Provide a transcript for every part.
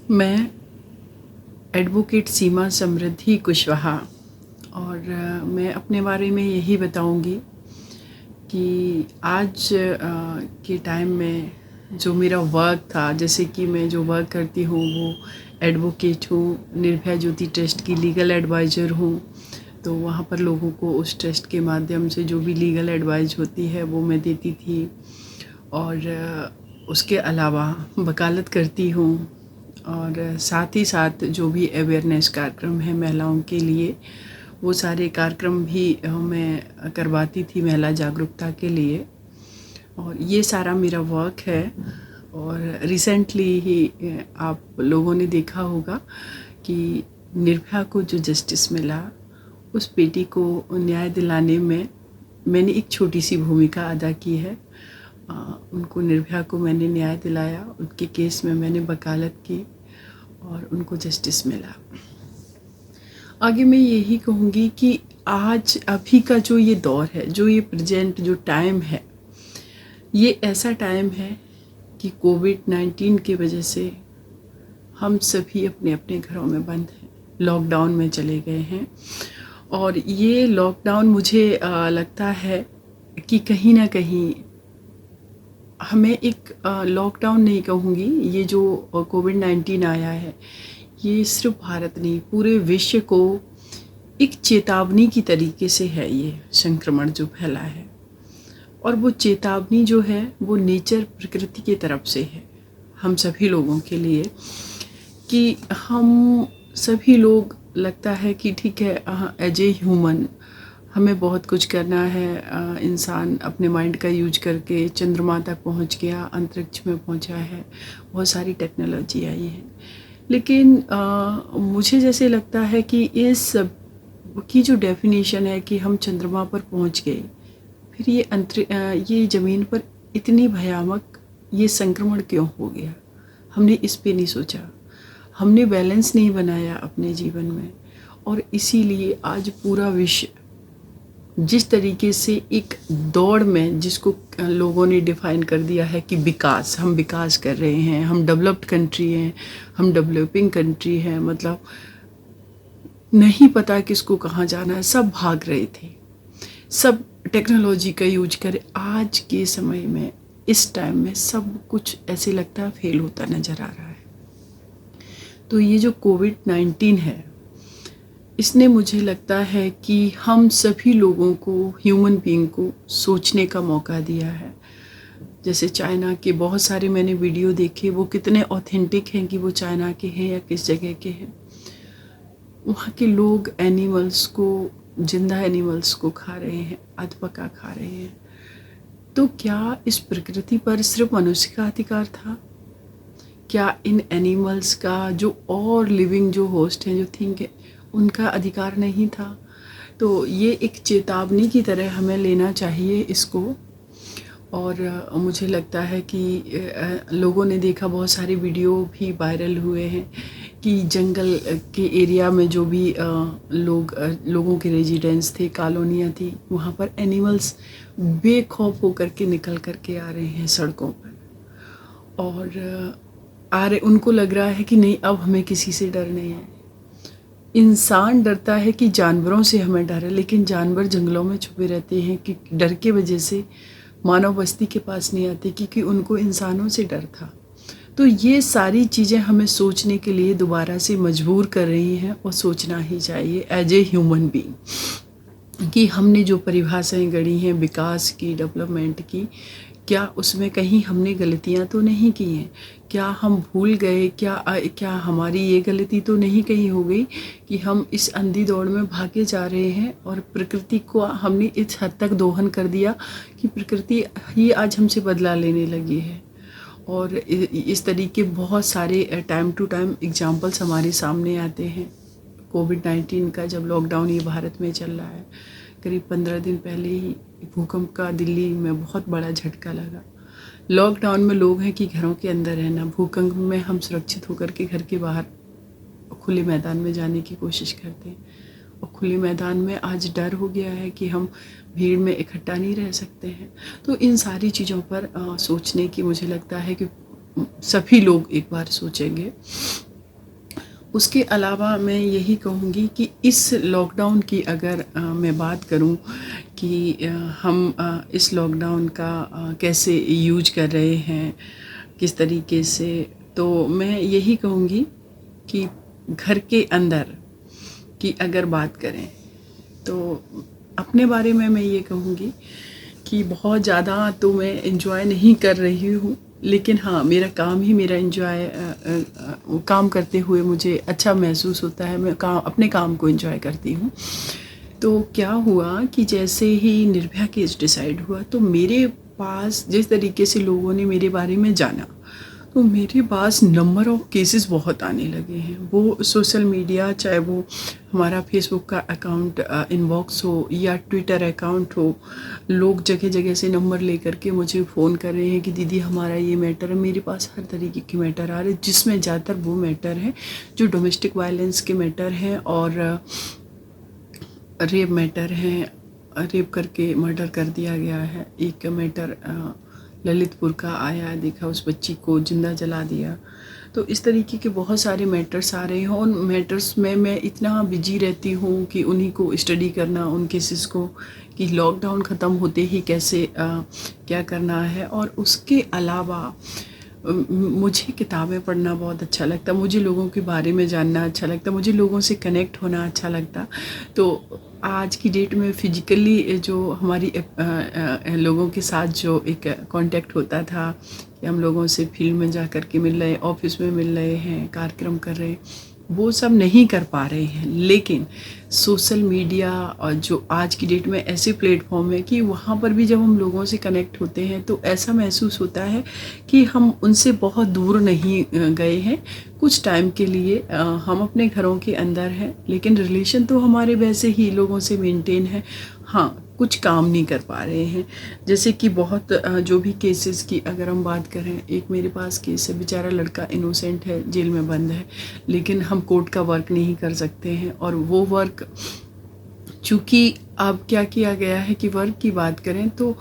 मैं एडवोकेट सीमा समृद्धि कुशवाहा और मैं अपने बारे में यही बताऊंगी कि आज के टाइम में जो मेरा वर्क था, जैसे कि मैं जो वर्क करती हूँ वो एडवोकेट हूँ, निर्भया ज्योति ट्रस्ट की लीगल एडवाइज़र हूँ। तो वहाँ पर लोगों को उस ट्रस्ट के माध्यम से जो भी लीगल एडवाइस होती है वो मैं देती थी। और उसके अलावा वकालत करती हूँ और साथ ही साथ जो भी अवेयरनेस कार्यक्रम है महिलाओं के लिए, वो सारे कार्यक्रम भी मैं करवाती थी महिला जागरूकता के लिए। और ये सारा मेरा वर्क है। और रिसेंटली ही आप लोगों ने देखा होगा कि निर्भया को जो जस्टिस मिला, उस बेटी को न्याय दिलाने में मैंने एक छोटी सी भूमिका अदा की है। उनको, निर्भया को मैंने न्याय दिलाया, उनके केस में मैंने वकालत की और उनको जस्टिस मिला। आगे मैं यही कहूँगी कि आज अभी का जो ये दौर है, जो ये प्रेजेंट जो टाइम है, ये ऐसा टाइम है कि कोविड-19 की वजह से हम सभी अपने अपने घरों में बंद हैं, लॉकडाउन में चले गए हैं। और ये लॉकडाउन मुझे लगता है कि कहीं ना कहीं हमें एक लॉकडाउन नहीं कहूँगी, ये जो कोविड-19 आया है ये सिर्फ भारत नहीं पूरे विश्व को एक चेतावनी की तरीके से है ये संक्रमण जो फैला है। और वो चेतावनी जो है वो नेचर, प्रकृति की तरफ से है हम सभी लोगों के लिए, कि हम सभी लोग लगता है कि ठीक है, एज ए ह्यूमन हमें बहुत कुछ करना है। इंसान अपने माइंड का यूज करके चंद्रमा तक पहुंच गया, अंतरिक्ष में पहुंचा है, बहुत सारी टेक्नोलॉजी आई है। लेकिन मुझे जैसे लगता है कि इस सब की जो डेफिनेशन है कि हम चंद्रमा पर पहुंच गए, फिर ये ज़मीन पर इतनी भयानक ये संक्रमण क्यों हो गया, हमने इस पे नहीं सोचा, हमने बैलेंस नहीं बनाया अपने जीवन में। और इसीलिए आज पूरा विश्व जिस तरीके से एक दौड़ में, जिसको लोगों ने डिफ़ाइन कर दिया है कि विकास, हम विकास कर रहे हैं, हम डेवलप्ड कंट्री हैं, हम डेवलपिंग कंट्री हैं, मतलब नहीं पता किसको कहाँ जाना है, सब भाग रहे थे, सब टेक्नोलॉजी का यूज करें। आज के समय में, इस टाइम में सब कुछ ऐसे लगता है फेल होता नज़र आ रहा है। तो ये जो कोविड-19 है, इसने मुझे लगता है कि हम सभी लोगों को, ह्यूमन बीइंग को सोचने का मौका दिया है। जैसे चाइना के बहुत सारे मैंने वीडियो देखे, वो कितने ऑथेंटिक हैं कि वो चाइना के हैं या किस जगह के हैं। वहाँ के लोग एनिमल्स को, जिंदा एनिमल्स को खा रहे हैं, अधपका खा रहे हैं। तो क्या इस प्रकृति पर सिर्फ मनुष्य का अधिकार था? क्या इन एनिमल्स का, जो और लिविंग जो होस्ट हैं, जो थिंग है, उनका अधिकार नहीं था? तो ये एक चेतावनी की तरह हमें लेना चाहिए इसको। और मुझे लगता है कि लोगों ने देखा, बहुत सारे वीडियो भी वायरल हुए हैं कि जंगल के एरिया में जो भी लोगों के रेजिडेंस थे, कॉलोनियाँ थी, वहाँ पर एनिमल्स बेखौफ होकर के निकल कर के आ रहे हैं सड़कों पर। और उनको लग रहा है कि नहीं, अब हमें किसी से डर नहीं है। इंसान डरता है कि जानवरों से हमें डर है, लेकिन जानवर जंगलों में छुपे रहते हैं कि डर के वजह से मानव बस्ती के पास नहीं आते, क्योंकि उनको इंसानों से डर था। तो ये सारी चीज़ें हमें सोचने के लिए दोबारा से मजबूर कर रही हैं, और सोचना ही चाहिए एज ए ह्यूमन बीइंग कि हमने जो परिभाषाएं गढ़ी हैं विकास की, डेवलपमेंट की, क्या उसमें कहीं हमने गलतियां तो नहीं की हैं? क्या हम भूल गए? क्या हमारी ये गलती तो नहीं कहीं हो गई कि हम इस अंधी दौड़ में भागे जा रहे हैं और प्रकृति को हमने इस हद तक दोहन कर दिया कि प्रकृति ही आज हमसे बदला लेने लगी है? और इस तरीके बहुत सारे टाइम टू टाइम एग्जाम्पल्स हमारे सामने आते हैं। कोविड-19 का जब लॉकडाउन ये भारत में चल रहा है, करीब 15 दिन पहले ही भूकंप का दिल्ली में बहुत बड़ा झटका लगा। लॉकडाउन में लोग हैं कि घरों के अंदर रहना, भूकंप में हम सुरक्षित होकर के घर के बाहर खुले मैदान में जाने की कोशिश करते हैं। और खुले मैदान में आज डर हो गया है कि हम भीड़ में इकट्ठा नहीं रह सकते हैं। तो इन सारी चीज़ों पर सोचने की मुझे लगता है कि सभी लोग एक बार सोचेंगे उसके अलावा मैं यही कहूँगी कि इस लॉकडाउन की अगर मैं बात करूँ कि हम इस लॉकडाउन का कैसे यूज कर रहे हैं, किस तरीके से, तो मैं यही कहूँगी कि घर के अंदर की अगर बात करें तो अपने बारे में मैं ये कहूँगी कि बहुत ज़्यादा तो मैं एंजॉय नहीं कर रही हूँ, लेकिन हाँ, मेरा काम ही मेरा एंजॉय काम करते हुए मुझे अच्छा महसूस होता है। मैं अपने काम को एंजॉय करती हूँ। तो क्या हुआ कि जैसे ही निर्भया केस डिसाइड हुआ तो मेरे पास जिस तरीके से लोगों ने मेरे बारे में जाना, तो मेरे पास नंबर ऑफ़ केसेस बहुत आने लगे हैं। वो सोशल मीडिया, चाहे वो हमारा फेसबुक का अकाउंट इनबॉक्स हो या ट्विटर अकाउंट हो, लोग जगह जगह से नंबर लेकर के मुझे फ़ोन कर रहे हैं कि दीदी हमारा ये मैटर है। मेरे पास हर तरीके के मैटर आ रहे हैं, जिसमें ज़्यादातर वो मैटर हैं जो डोमेस्टिक वायलेंस के मैटर हैं और रेप मैटर हैं। रेप करके मर्डर कर दिया गया है। एक मैटर ललितपुर का आया, देखा उस बच्ची को जिंदा जला दिया। तो इस तरीके के बहुत सारे मैटर्स आ रहे हैं। उन मैटर्स में मैं इतना बिजी रहती हूँ कि उन्हीं को स्टडी करना, उन केसेस को कि लॉकडाउन ख़त्म होते ही कैसे क्या करना है। और उसके अलावा मुझे किताबें पढ़ना बहुत अच्छा लगता, मुझे लोगों के बारे में जानना अच्छा लगता, मुझे लोगों से कनेक्ट होना अच्छा लगता। तो आज की डेट में फ़िज़िकली जो हमारी लोगों के साथ जो एक कांटेक्ट होता था कि हम लोगों से फील्ड में जा कर के मिल रहे हैं, ऑफिस में मिल रहे हैं, कार्यक्रम कर रहे हैं, वो सब नहीं कर पा रहे हैं। लेकिन सोशल मीडिया और जो आज की डेट में ऐसे प्लेटफॉर्म है कि वहाँ पर भी जब हम लोगों से कनेक्ट होते हैं तो ऐसा महसूस होता है कि हम उनसे बहुत दूर नहीं गए हैं। कुछ टाइम के लिए हम अपने घरों के अंदर हैं, लेकिन रिलेशन तो हमारे वैसे ही लोगों से मेंटेन है। हाँ, कुछ काम नहीं कर पा रहे हैं। जैसे कि बहुत जो भी केसेस की अगर हम बात करें, एक मेरे पास केस है, बेचारा लड़का इनोसेंट है, जेल में बंद है, लेकिन हम कोर्ट का वर्क नहीं कर सकते हैं। और वो वर्क चूँकि अब क्या किया गया है कि वर्क की बात करें तो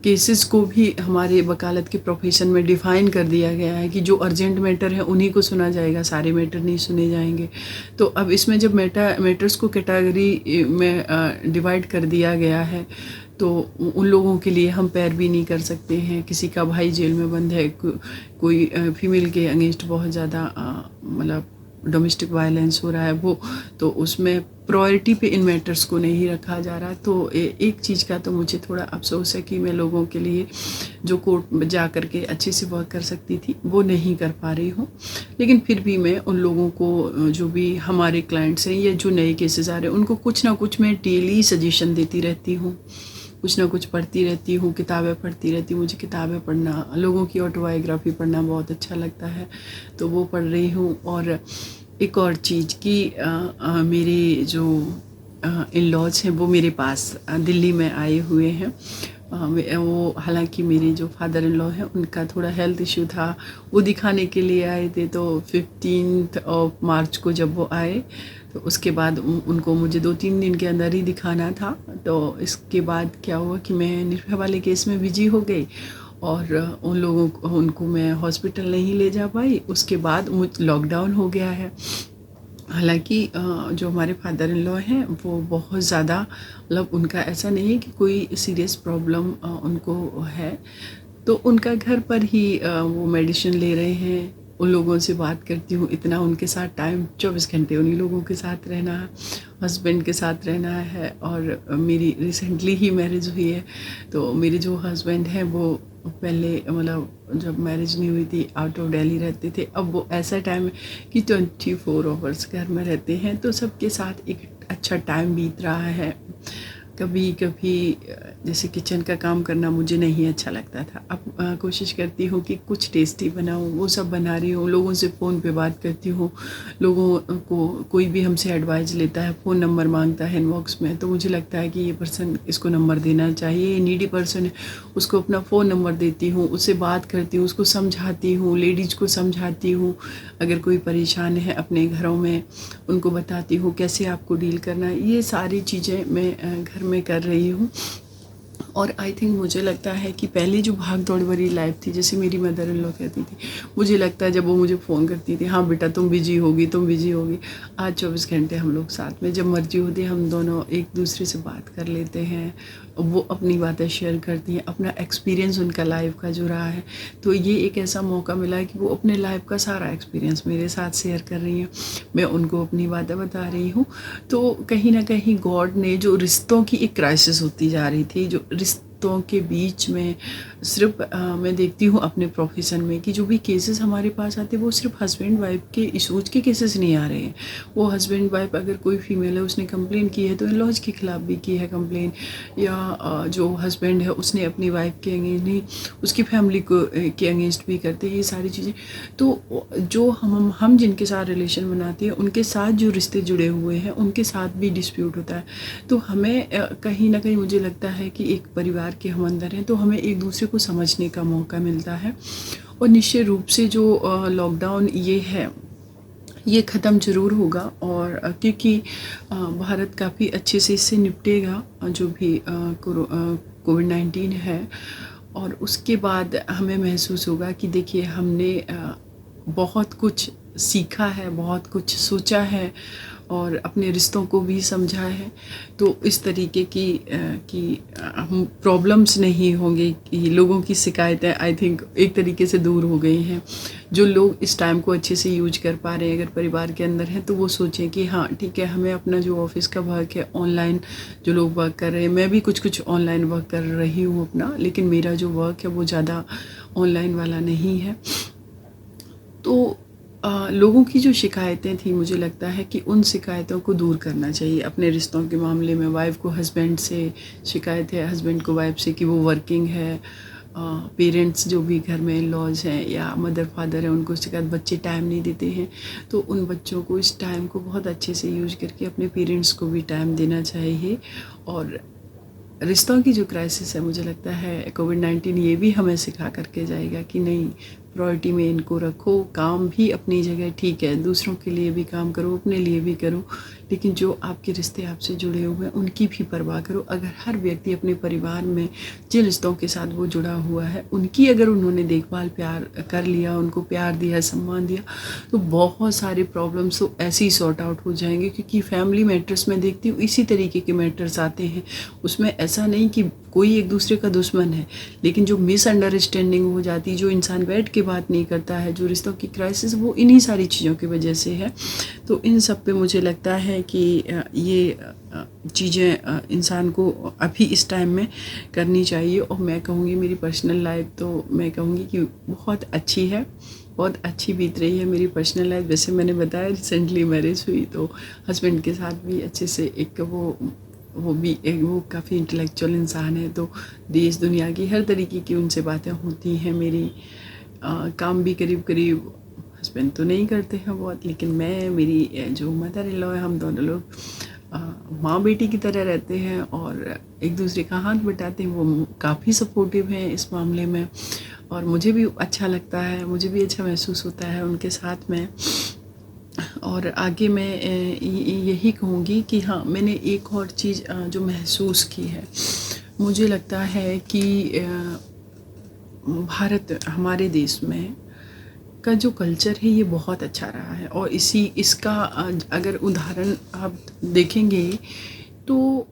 केसेस को भी हमारे वकालत के प्रोफेशन में डिफ़ाइन कर दिया गया है कि जो अर्जेंट मैटर है उन्हीं को सुना जाएगा, सारे मैटर नहीं सुने जाएंगे। तो अब इसमें जब मैटर्स को कैटेगरी में डिवाइड कर दिया गया है तो उन लोगों के लिए हम पैर भी नहीं कर सकते हैं। किसी का भाई जेल में बंद है, कोई फीमेल के अगेंस्ट बहुत ज़्यादा मतलब डोमेस्टिक वायलेंस हो रहा है, वो तो उसमें प्रायोरिटी पे इन मैटर्स को नहीं रखा जा रहा। तो एक चीज़ का तो मुझे थोड़ा अफसोस है कि मैं लोगों के लिए जो कोर्ट में जा कर के अच्छे से वर्क कर सकती थी वो नहीं कर पा रही हूँ। लेकिन फिर भी मैं उन लोगों को, जो भी हमारे क्लाइंट्स हैं या जो नए केसेस आ रहे हैं, उनको कुछ ना कुछ मैं डेली सजेशन देती रहती हूँ, कुछ ना कुछ पढ़ती रहती हूँ, किताबें पढ़ती रहती हूँ। मुझे किताबें पढ़ना, लोगों की ऑटोबायोग्राफी पढ़ना बहुत अच्छा लगता है, तो वो पढ़ रही हूँ। और एक और चीज़ कि मेरे जो इन लॉज हैं वो मेरे पास दिल्ली में आए हुए हैं। वो हालांकि मेरे जो फादर इन लॉ हैं उनका थोड़ा हेल्थ इशू था, वो दिखाने के लिए आए थे। तो 15 मार्च को जब वो आए तो उसके बाद उनको मुझे 2-3 दिन के अंदर ही दिखाना था। तो इसके बाद क्या हुआ कि मैं निर्भया वाले केस में बिजी हो गई और उनको मैं हॉस्पिटल नहीं ले जा पाई। उसके बाद लॉकडाउन हो गया है। हालांकि जो हमारे फादर इन लॉ हैं वो बहुत ज़्यादा, मतलब उनका ऐसा नहीं है कि कोई सीरियस प्रॉब्लम उनको है, तो उनका घर पर ही वो मेडिसिन ले रहे हैं। उन लोगों से बात करती हूँ, इतना उनके साथ टाइम 24 घंटे उन्हीं लोगों के साथ रहना है, हस्बैंड के साथ रहना है। और मेरी रिसेंटली ही मैरिज हुई है, तो मेरे जो हस्बैंड हैं वो पहले, मतलब जब मैरिज नहीं हुई थी, आउट ऑफ दिल्ली रहते थे। अब वो ऐसा टाइम है कि 24 आवर्स घर में रहते हैं, तो सबके साथ एक अच्छा टाइम बीत रहा है। कभी कभी जैसे किचन का काम करना मुझे नहीं अच्छा लगता था, अब कोशिश करती हूँ कि कुछ टेस्टी बनाऊँ, वो सब बना रही हूँ। लोगों से फ़ोन पे बात करती हूँ, लोगों को कोई भी हमसे एडवाइस लेता है, फ़ोन नंबर मांगता है इनबॉक्स में, तो मुझे लगता है कि ये पर्सन, इसको नंबर देना चाहिए, ये नीडी पर्सन है, उसको अपना फ़ोन नंबर देती हूँ, उससे बात करती हूँ, उसको समझाती हूँ, लेडीज़ को समझाती हूँ। अगर कोई परेशान है अपने घरों में, उनको बताती हूँ कैसे आपको डील करना है। ये सारी चीज़ें मैं घर में कर रही हूँ। और आई थिंक मुझे लगता है कि पहले जो भाग दौड़ भरी लाइफ थी, जैसे मेरी मदर इन लॉ कहती थी, मुझे लगता है जब वो मुझे फ़ोन करती थी, हाँ बेटा तुम बिजी होगी, तुम बिजी होगी। आज 24 घंटे हम लोग साथ में, जब मर्जी होती है हम दोनों एक दूसरे से बात कर लेते हैं। वो अपनी बातें शेयर करती हैं, अपना एक्सपीरियंस उनका लाइफ का जो रहा है। तो ये एक ऐसा मौका मिला है कि वो अपने लाइफ का सारा एक्सपीरियंस मेरे साथ शेयर कर रही हैं, मैं उनको अपनी बातें बता रही हूँ। तो कहीं ना कहीं गॉड ने, जो रिश्तों की एक क्राइसिस होती जा रही थी, जो रिश्तों के बीच में सिर्फ मैं देखती हूँ अपने प्रोफेशन में कि जो भी केसेस हमारे पास आते हैं वो सिर्फ हस्बैंड वाइफ के इशूज़ के केसेस नहीं आ रहे हैं। वो हस्बैंड वाइफ, अगर कोई फीमेल है उसने कंप्लेन की है तो इन लॉज के खिलाफ भी की है कंप्लेन, या जो हस्बैंड है उसने अपनी वाइफ के अगेंस्ट नहीं, उसकी फैमिली को के अगेंस्ट भी करते हैं ये सारी चीज़ें। तो जो हम जिनके साथ रिलेशन बनाते हैं उनके साथ जो रिश्ते जुड़े हुए हैं उनके साथ भी डिस्प्यूट होता है। तो हमें कहीं ना कहीं मुझे लगता है कि एक परिवार के हम अंदर हैं तो हमें एक दूसरे को समझने का मौका मिलता है। और निश्चित रूप से जो लॉकडाउन ये है ये ख़त्म ज़रूर होगा, और क्योंकि भारत काफ़ी अच्छे से इससे निपटेगा, जो भी कोविड-19 है। और उसके बाद हमें महसूस होगा कि देखिए हमने बहुत कुछ सीखा है, बहुत कुछ सोचा है और अपने रिश्तों को भी समझा है। तो इस तरीके की हम प्रॉब्लम्स नहीं होंगे, कि लोगों की शिकायतें आई थिंक एक तरीके से दूर हो गई हैं। जो लोग इस टाइम को अच्छे से यूज कर पा रहे हैं, अगर परिवार के अंदर हैं, तो वो सोचें कि हाँ ठीक है, हमें अपना जो ऑफिस का वर्क है, ऑनलाइन जो लोग वर्क कर रहे हैं, मैं भी कुछ ऑनलाइन वर्क कर रही हूँ अपना, लेकिन मेरा जो वर्क है वो ज़्यादा ऑनलाइन वाला नहीं है। तो लोगों की जो शिकायतें थी, मुझे लगता है कि उन शिकायतों को दूर करना चाहिए। अपने रिश्तों के मामले में वाइफ़ को हस्बैंड से शिकायत है, हस्बैंड को वाइफ़ से कि वो वर्किंग है, पेरेंट्स जो भी घर में लॉज हैं या मदर फादर हैं उनको शिकायत, बच्चे टाइम नहीं देते हैं, तो उन बच्चों को इस टाइम को बहुत अच्छे से यूज करके अपने पेरेंट्स को भी टाइम देना चाहिए। और रिश्तों की जो क्राइसिस है, मुझे लगता है कोविड-19 ये भी हमें सिखा करके जाएगा कि नहीं, प्रायोरिटी में इनको रखो। काम भी अपनी जगह ठीक है, दूसरों के लिए भी काम करो, अपने लिए भी करो, लेकिन जो आपके रिश्ते आपसे जुड़े हुए हैं उनकी भी परवाह करो। अगर हर व्यक्ति अपने परिवार में जिन रिश्तों के साथ वो जुड़ा हुआ है उनकी अगर उन्होंने देखभाल प्यार कर लिया, उनको प्यार दिया, सम्मान दिया, तो बहुत सारे प्रॉब्लम्स तो ऐसे ही सॉर्ट आउट हो जाएंगे। क्योंकि फैमिली मैटर्स में देखती हूँ इसी तरीके के मैटर्स आते हैं, उसमें ऐसा नहीं कि कोई एक दूसरे का दुश्मन है, लेकिन जो मिसअंडरस्टैंडिंग हो जाती है, जो इंसान बैठ के बात नहीं करता है, जो रिश्तों की क्राइसिस, वो इन्हीं सारी चीज़ों की वजह से है। तो इन सब पे मुझे लगता है कि ये चीज़ें इंसान को अभी इस टाइम में करनी चाहिए। और मैं कहूँगी मेरी पर्सनल लाइफ तो मैं कहूँगी कि बहुत अच्छी है, बहुत अच्छी बीत रही है मेरी पर्सनल लाइफ। जैसे मैंने बताया रिसेंटली मैरिज हुई, तो हस्बैंड के साथ भी अच्छे से एक वो काफ़ी इंटेलेक्चुअल इंसान है, तो देश दुनिया की हर तरीके की उनसे बातें होती हैं मेरी। काम भी करीब करीब हस्बैंड तो नहीं करते हैं बहुत, लेकिन मैं, मेरी जो मदर इन लॉ है, हम दोनों लोग माँ बेटी की तरह रहते हैं और एक दूसरे का हाथ बटाते हैं। वो काफ़ी सपोर्टिव हैं इस मामले में, और मुझे भी अच्छा लगता है, मुझे भी अच्छा महसूस होता है उनके साथ में। और आगे मैं यही कहूँगी कि हाँ, मैंने एक और चीज़ जो महसूस की है, मुझे लगता है कि भारत, हमारे देश में का जो कल्चर है ये बहुत अच्छा रहा है। और इसका अगर उदाहरण आप देखेंगे तो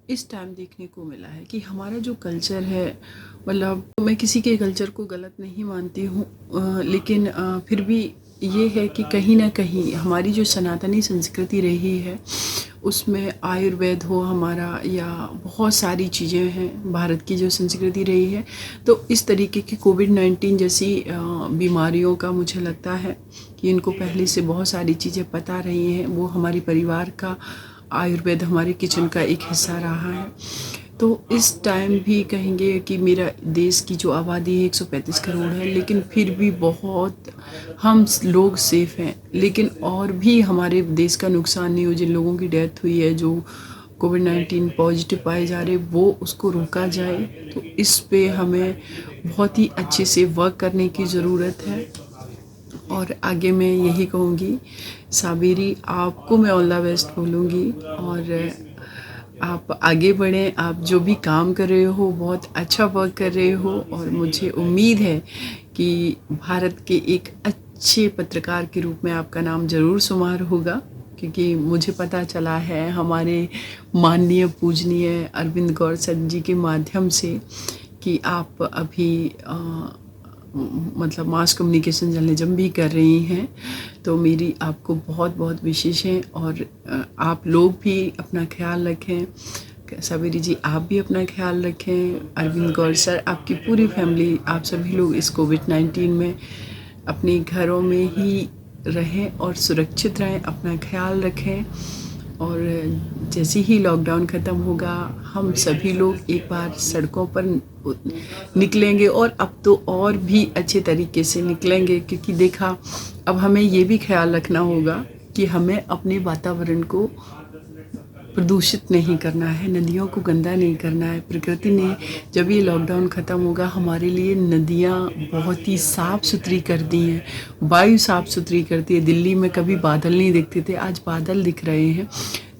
इस टाइम देखने को मिला है कि हमारा जो कल्चर है, मतलब मैं किसी के कल्चर को गलत नहीं मानती हूँ, लेकिन फिर भी ये है कि कहीं ना कहीं हमारी जो सनातनी संस्कृति रही है उसमें आयुर्वेद हो हमारा, या बहुत सारी चीज़ें हैं भारत की जो संस्कृति रही है। तो इस तरीके की कोविड-19 जैसी बीमारियों का मुझे लगता है कि इनको पहले से बहुत सारी चीज़ें पता रही हैं। वो हमारे परिवार का आयुर्वेद, हमारे किचन का एक हिस्सा रहा है। तो इस टाइम भी कहेंगे कि मेरा देश की जो आबादी है 135 करोड़ है, लेकिन फिर भी बहुत हम लोग सेफ़ हैं। लेकिन और भी हमारे देश का नुकसान नहीं हो, जिन लोगों की डेथ हुई है, जो कोविड-19 पॉजिटिव पाए जा रहे, वो उसको रोका जाए। तो इस पे हमें बहुत ही अच्छे से वर्क करने की ज़रूरत है। और आगे मैं यही कहूँगी, साबेरी आपको मैं ऑल द बेस्ट बोलूँगी। और आप आगे बढ़ें, आप जो भी काम कर रहे हो बहुत अच्छा वर्क कर रहे हो, और मुझे उम्मीद है कि भारत के एक अच्छे पत्रकार के रूप में आपका नाम ज़रूर शुमार होगा, क्योंकि मुझे पता चला है हमारे माननीय पूजनीय अरविंद गौर सर जी के माध्यम से कि आप अभी मतलब मास कम्युनिकेशन जर्नलिज्म भी कर रही हैं। तो मेरी आपको बहुत बहुत विशेष है, और आप लोग भी अपना ख्याल रखें। सावेरी जी, आप भी अपना ख्याल रखें। अरविंद गौर सर, आपकी पूरी फैमिली, आप सभी लोग इस कोविड-19 में अपने घरों में ही रहें और सुरक्षित रहें, अपना ख्याल रखें। और जैसे ही लॉकडाउन ख़त्म होगा, हम सभी लोग एक बार सड़कों पर निकलेंगे, और अब तो और भी अच्छे तरीके से निकलेंगे, क्योंकि देखा, अब हमें ये भी ख्याल रखना होगा कि हमें अपने वातावरण को प्रदूषित नहीं करना है, नदियों को गंदा नहीं करना है। प्रकृति ने जब ये लॉकडाउन ख़त्म होगा, हमारे लिए नदियाँ बहुत ही साफ़ सुथरी कर दी हैं, वायु साफ़ सुथरी करती है। दिल्ली में कभी बादल नहीं दिखते थे, आज बादल दिख रहे हैं।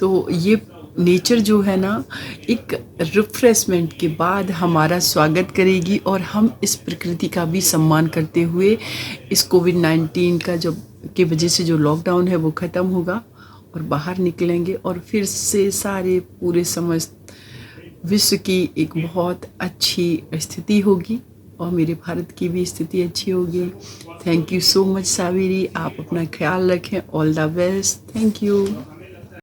तो ये नेचर जो है ना, एक रिफ्रेशमेंट के बाद हमारा स्वागत करेगी, और हम इस प्रकृति का भी सम्मान करते हुए इस कोविड-19 का जो की वजह से जो लॉकडाउन है वो ख़त्म होगा, और बाहर निकलेंगे, और फिर से सारे पूरे समस्त विश्व की एक बहुत अच्छी स्थिति होगी, और मेरे भारत की भी स्थिति अच्छी होगी। Thank you so much Saveri, आप अपना ख्याल रखें। All the best. Thank you.